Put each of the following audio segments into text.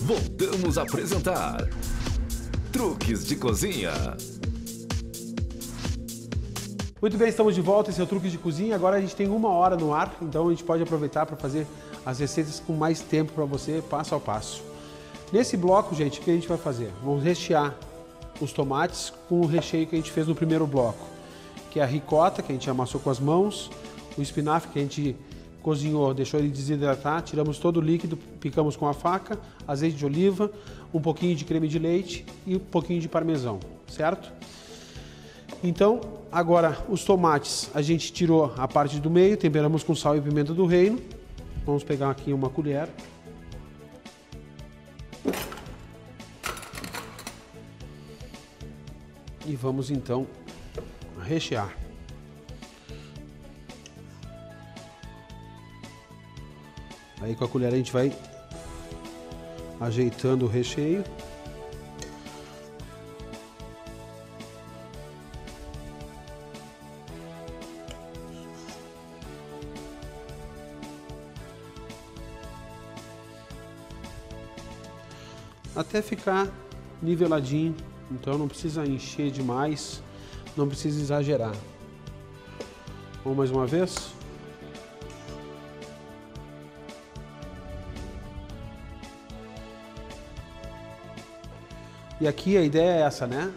voltamos a apresentar Truques de Cozinha. Muito bem, estamos de volta, esse é o Truques de Cozinha. Agora a gente tem 1 hora no ar, então a gente pode aproveitar para fazer as receitas com mais tempo para você, passo a passo. Nesse bloco, gente, o que a gente vai fazer? Vamos rechear os tomates com o recheio que a gente fez no primeiro bloco, que é a ricota, que a gente amassou com as mãos, o espinafre que a gente cozinhou, deixou ele desidratar, tiramos todo o líquido, picamos com a faca, azeite de oliva, um pouquinho de creme de leite e um pouquinho de parmesão, certo? Então, agora os tomates, a gente tirou a parte do meio, temperamos com sal e pimenta do reino. Vamos pegar aqui uma colher. E vamos então rechear. Aí com a colher a gente vai ajeitando o recheio. Até ficar niveladinho, então não precisa encher demais, não precisa exagerar. Vamos mais uma vez. E aqui a ideia é essa, né?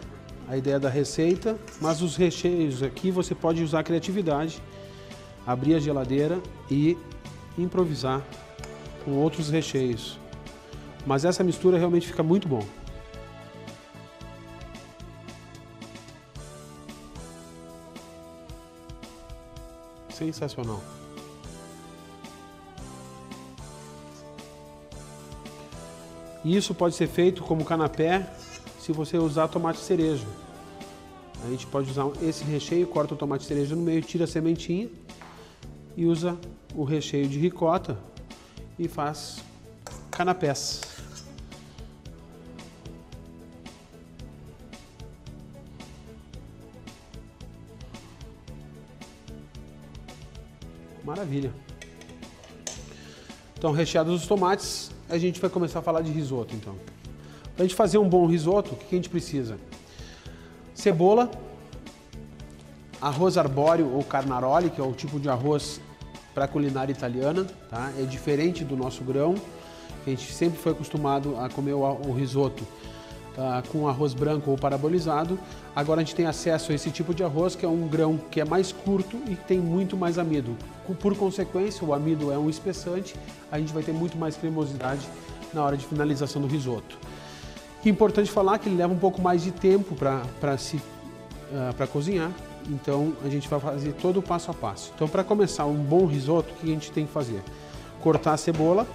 A ideia da receita, mas os recheios aqui você pode usar a criatividade, abrir a geladeira e improvisar com outros recheios. Mas essa mistura realmente fica muito bom. Sensacional. E isso pode ser feito como canapé se você usar tomate cereja. A gente pode usar esse recheio, corta o tomate cereja no meio, tira a sementinha e usa o recheio de ricota e faz canapés. Maravilha. Então, recheados os tomates, a gente vai começar a falar de risoto, então. Para a gente fazer um bom risoto, o que a gente precisa? Cebola, arroz arbóreo ou carnaroli, que é o tipo de arroz para culinária italiana, tá? É diferente do nosso grão, a gente sempre foi acostumado a comer o risoto com arroz branco ou parabolizado. Agora a gente tem acesso a esse tipo de arroz, que é um grão que é mais curto e tem muito mais amido. Por consequência, o amido é um espessante, a gente vai ter muito mais cremosidade na hora de finalização do risoto. É importante falar que ele leva um pouco mais de tempo para cozinhar, então a gente vai fazer todo o passo a passo. Então, para começar um bom risoto, o que a gente tem que fazer? Cortar a cebola.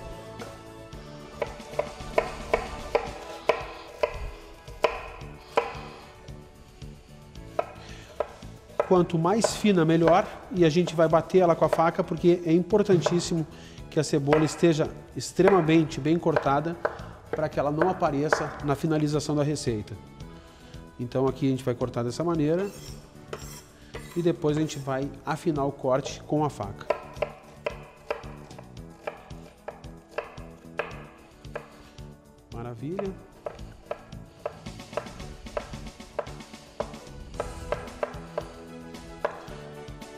Quanto mais fina, melhor, e a gente vai bater ela com a faca, porque é importantíssimo que a cebola esteja extremamente bem cortada para que ela não apareça na finalização da receita. Então aqui a gente vai cortar dessa maneira e depois a gente vai afinar o corte com a faca. Maravilha.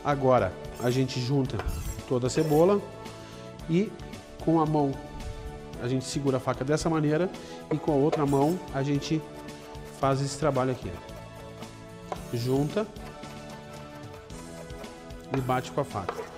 Agora a gente junta toda a cebola e com a mão a gente segura a faca dessa maneira e com a outra mão a gente faz esse trabalho aqui. Junta e bate com a faca.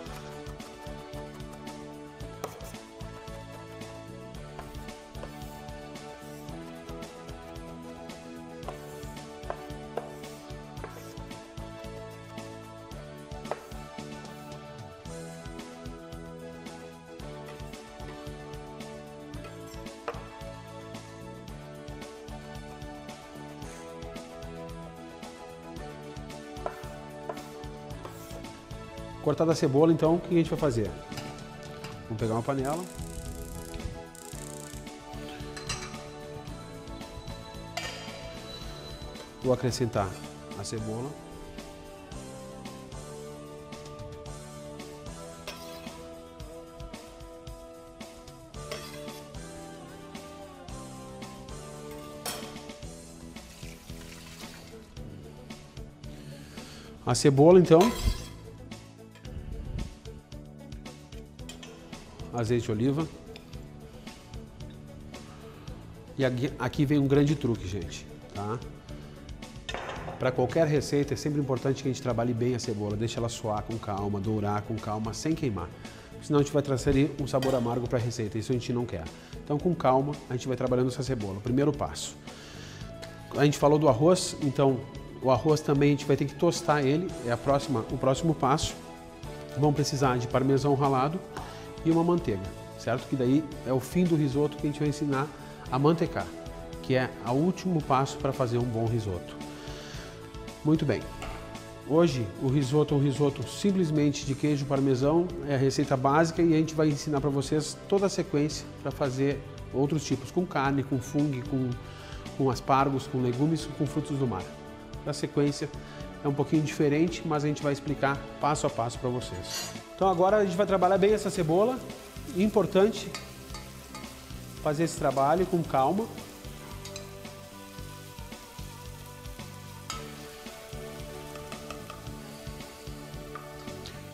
Cortada a cebola, então, o que a gente vai fazer? Vamos pegar uma panela. Vou acrescentar a cebola. A cebola, então. Azeite de oliva. E aqui vem um grande truque, gente, tá? Para qualquer receita é sempre importante que a gente trabalhe bem a cebola, deixe ela suar com calma, dourar com calma, sem queimar. Senão a gente vai transferir um sabor amargo para a receita, isso a gente não quer. Então com calma a gente vai trabalhando essa cebola. Primeiro passo. A gente falou do arroz, então o arroz também a gente vai ter que tostar ele, é o próximo passo. Vamos precisar de parmesão ralado e uma manteiga, certo? Que daí é o fim do risoto que a gente vai ensinar a mantecar, que é o último passo para fazer um bom risoto. Muito bem. Hoje o risoto é um risoto simplesmente de queijo parmesão, é a receita básica e a gente vai ensinar para vocês toda a sequência para fazer outros tipos, com carne, com fungo, com aspargos, com legumes, com frutos do mar. A sequência é um pouquinho diferente, mas a gente vai explicar passo a passo para vocês. Então agora a gente vai trabalhar bem essa cebola, importante fazer esse trabalho com calma.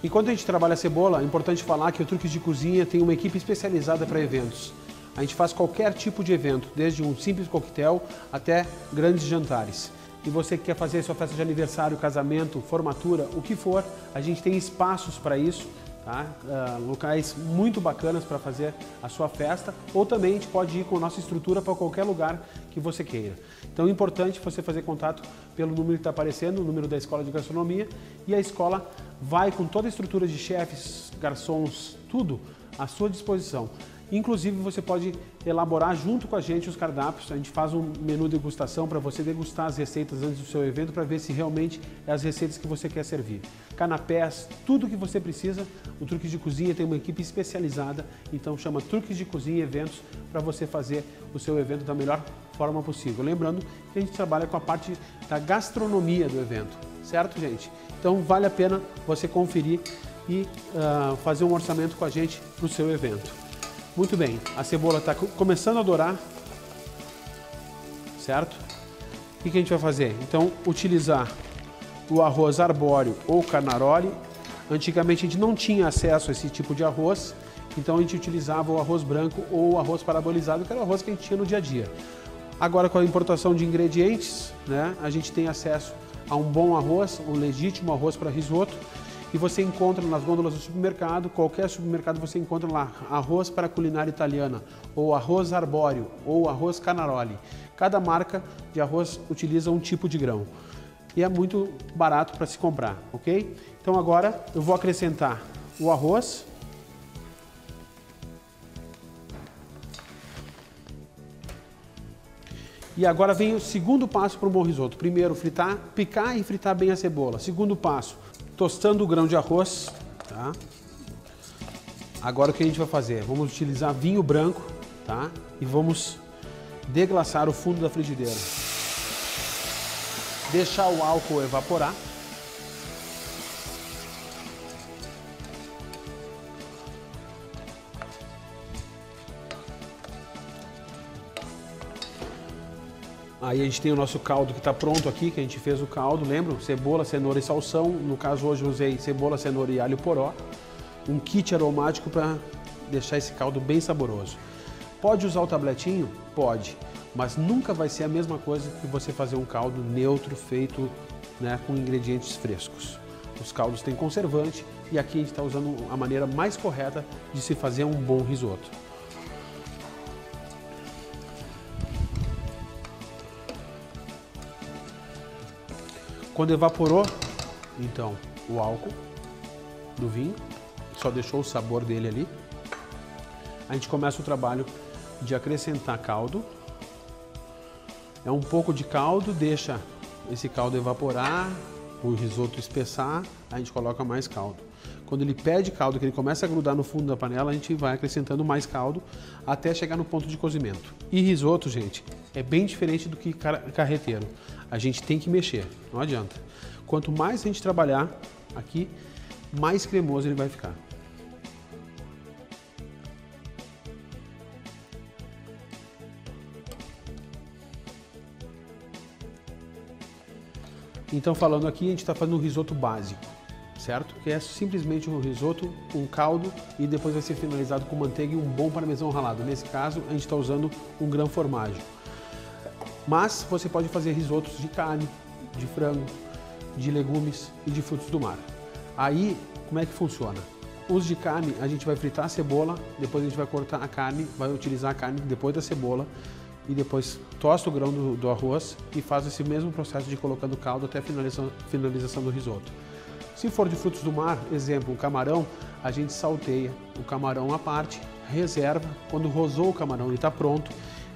Enquanto a gente trabalha a cebola, é importante falar que o Truques de Cozinha tem uma equipe especializada para eventos. A gente faz qualquer tipo de evento, desde um simples coquetel até grandes jantares. E você que quer fazer sua festa de aniversário, casamento, formatura, o que for, a gente tem espaços para isso, tá? Locais muito bacanas para fazer a sua festa, ou também a gente pode ir com a nossa estrutura para qualquer lugar que você queira. Então é importante você fazer contato pelo número que está aparecendo, o número da Escola de Gastronomia, e a escola vai com toda a estrutura de chefes, garçons, tudo à sua disposição. Inclusive você pode elaborar junto com a gente os cardápios, a gente faz um menu degustação para você degustar as receitas antes do seu evento para ver se realmente é as receitas que você quer servir. Canapés, tudo que você precisa, o Truques de Cozinha tem uma equipe especializada, então chama Truques de Cozinha Eventos para você fazer o seu evento da melhor forma possível. Lembrando que a gente trabalha com a parte da gastronomia do evento, certo, gente? Então vale a pena você conferir e fazer um orçamento com a gente para o seu evento. Muito bem, a cebola está começando a dourar, certo? O que a gente vai fazer? Então, utilizar o arroz arbóreo ou carnaroli. Antigamente a gente não tinha acesso a esse tipo de arroz, então a gente utilizava o arroz branco ou o arroz parabolizado, que era o arroz que a gente tinha no dia a dia. Agora, com a importação de ingredientes, né, a gente tem acesso a um bom arroz, um legítimo arroz para risoto. E você encontra nas gôndolas do supermercado, qualquer supermercado você encontra lá arroz para culinária italiana, ou arroz arbóreo, ou arroz carnaroli. Cada marca de arroz utiliza um tipo de grão. E é muito barato para se comprar, ok? Então agora eu vou acrescentar o arroz. E agora vem o segundo passo para um bom risoto. Primeiro, picar e fritar bem a cebola. Segundo passo, tostando o grão de arroz, tá? Agora o que a gente vai fazer? Vamos utilizar vinho branco, tá? E vamos deglaçar o fundo da frigideira. Deixar o álcool evaporar. Aí a gente tem o nosso caldo que está pronto aqui, que a gente fez o caldo, lembram? Cebola, cenoura e salsão. No caso hoje eu usei cebola, cenoura e alho poró. Um kit aromático para deixar esse caldo bem saboroso. Pode usar o tabletinho? Pode, mas nunca vai ser a mesma coisa que você fazer um caldo neutro feito, né, com ingredientes frescos. Os caldos têm conservante e aqui a gente está usando a maneira mais correta de se fazer um bom risoto. Quando evaporou, então, o álcool do vinho, só deixou o sabor dele ali, a gente começa o trabalho de acrescentar caldo. É um pouco de caldo, deixa esse caldo evaporar, o risoto espessar, a gente coloca mais caldo. Quando ele pede caldo, que ele começa a grudar no fundo da panela, a gente vai acrescentando mais caldo até chegar no ponto de cozimento. E risoto, gente, é bem diferente do que carreteiro. A gente tem que mexer, não adianta. Quanto mais a gente trabalhar aqui, mais cremoso ele vai ficar. Então, falando aqui, a gente está fazendo um risoto básico, certo? Que é simplesmente um risoto com caldo e depois vai ser finalizado com manteiga e um bom parmesão ralado. Nesse caso, a gente está usando um Gran Formaggio. Mas você pode fazer risotos de carne, de frango, de legumes e de frutos do mar. Aí, como é que funciona? Os de carne, a gente vai fritar a cebola, depois a gente vai cortar a carne, vai utilizar a carne depois da cebola e depois tosta o grão do arroz e faz esse mesmo processo de colocando caldo até a finalização do risoto. Se for de frutos do mar, exemplo, um camarão, a gente salteia o camarão à parte, reserva, quando rosou o camarão ele está pronto.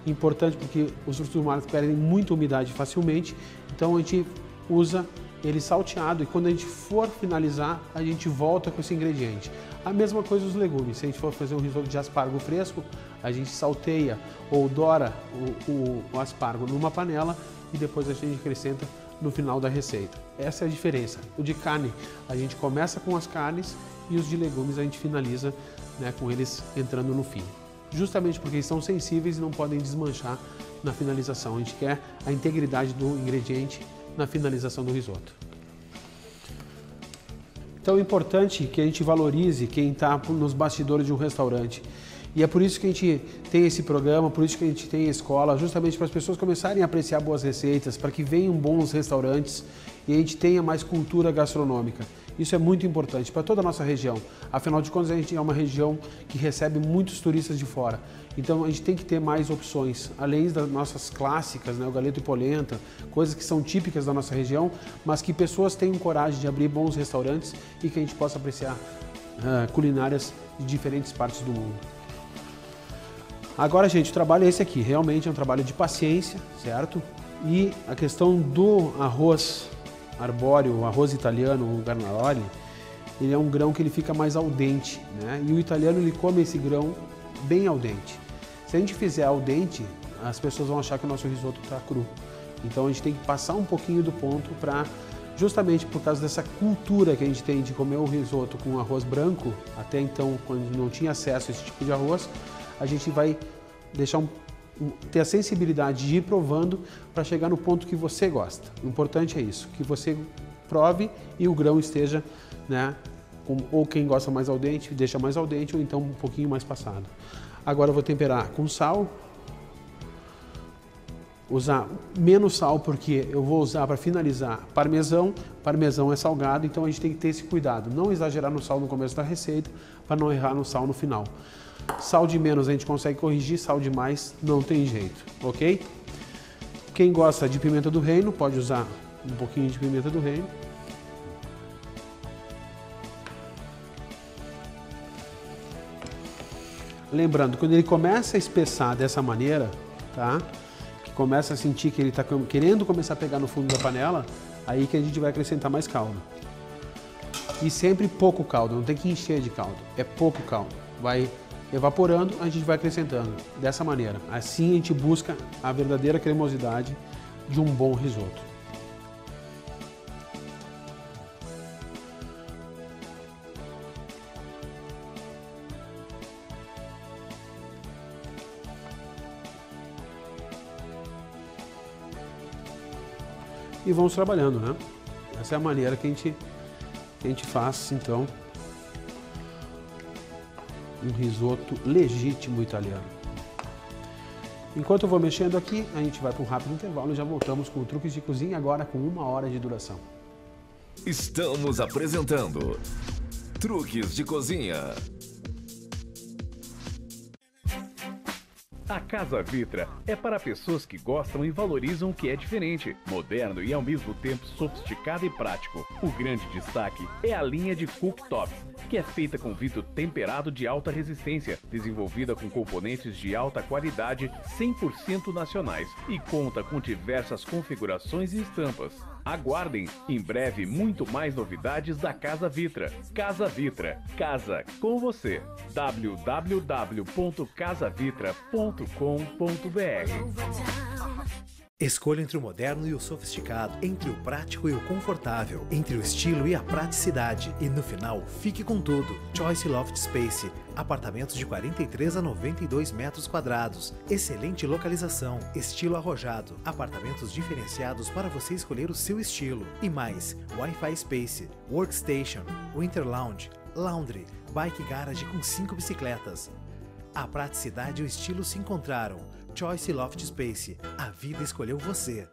Importante porque os frutos do mar perdem muita umidade facilmente, então a gente usa ele salteado e quando a gente for finalizar, a gente volta com esse ingrediente. A mesma coisa os legumes, se a gente for fazer um risoto de aspargo fresco, a gente salteia ou dora o aspargo numa panela e depois a gente acrescenta no final da receita. Essa é a diferença. O de carne, a gente começa com as carnes e os de legumes a gente finaliza, né, com eles entrando no fim. Justamente porque eles são sensíveis e não podem desmanchar na finalização. A gente quer a integridade do ingrediente na finalização do risoto. Então é importante que a gente valorize quem está nos bastidores de um restaurante. E é por isso que a gente tem esse programa, por isso que a gente tem a escola, justamente para as pessoas começarem a apreciar boas receitas, para que venham bons restaurantes e a gente tenha mais cultura gastronômica. Isso é muito importante para toda a nossa região. Afinal de contas, a gente é uma região que recebe muitos turistas de fora. Então, a gente tem que ter mais opções, além das nossas clássicas, né, o galeto e polenta, coisas que são típicas da nossa região, mas que pessoas tenham coragem de abrir bons restaurantes e que a gente possa apreciar culinárias de diferentes partes do mundo. Agora, gente, o trabalho é esse aqui. Realmente é um trabalho de paciência, certo? E a questão do arroz arbóreo, o arroz italiano, o Garnaroli, ele é um grão que ele fica mais al dente, né? E o italiano ele come esse grão bem al dente. Se a gente fizer al dente, as pessoas vão achar que o nosso risoto está cru. Então a gente tem que passar um pouquinho do ponto para, justamente por causa dessa cultura que a gente tem de comer o risoto com arroz branco, até então quando não tinha acesso a esse tipo de arroz, a gente vai deixar ter a sensibilidade de ir provando para chegar no ponto que você gosta. O importante é isso, que você prove e o grão esteja, né, ou quem gosta mais al dente, deixa mais al dente, ou então um pouquinho mais passado. Agora eu vou temperar com sal, usar menos sal porque eu vou usar para finalizar parmesão. Parmesão é salgado, então a gente tem que ter esse cuidado, não exagerar no sal no começo da receita para não errar no sal no final. Sal de menos a gente consegue corrigir, sal de mais não tem jeito, ok? Quem gosta de pimenta do reino pode usar um pouquinho de pimenta do reino. Lembrando, quando ele começa a espessar dessa maneira, tá? Que começa a sentir que ele está querendo começar a pegar no fundo da panela, aí que a gente vai acrescentar mais caldo. E sempre pouco caldo, não tem que encher de caldo, é pouco caldo. Vai evaporando, a gente vai acrescentando dessa maneira. Assim a gente busca a verdadeira cremosidade de um bom risoto. E vamos trabalhando, né? Essa é a maneira que a gente faz, então, um risoto legítimo italiano. Enquanto eu vou mexendo aqui, a gente vai para um rápido intervalo e já voltamos com o Truques de Cozinha, agora com 1 hora de duração. Estamos apresentando Truques de Cozinha. A Casa Vitra é para pessoas que gostam e valorizam o que é diferente, moderno e ao mesmo tempo sofisticado e prático. O grande destaque é a linha de cooktops, que é feita com vidro temperado de alta resistência, desenvolvida com componentes de alta qualidade 100% nacionais e conta com diversas configurações e estampas. Aguardem, em breve muito mais novidades da Casa Vitra. Casa Vitra, casa com você. www.casavitra.com.br Escolha entre o moderno e o sofisticado, entre o prático e o confortável, entre o estilo e a praticidade. E no final, fique com tudo. Choice Loft Space. Apartamentos de 43 a 92 metros quadrados. Excelente localização, estilo arrojado. Apartamentos diferenciados para você escolher o seu estilo. E mais, Wi-Fi Space, Workstation, Winter Lounge, Laundry, Bike Garage com 5 bicicletas. A praticidade e o estilo se encontraram. Choice Loft Space. A vida escolheu você.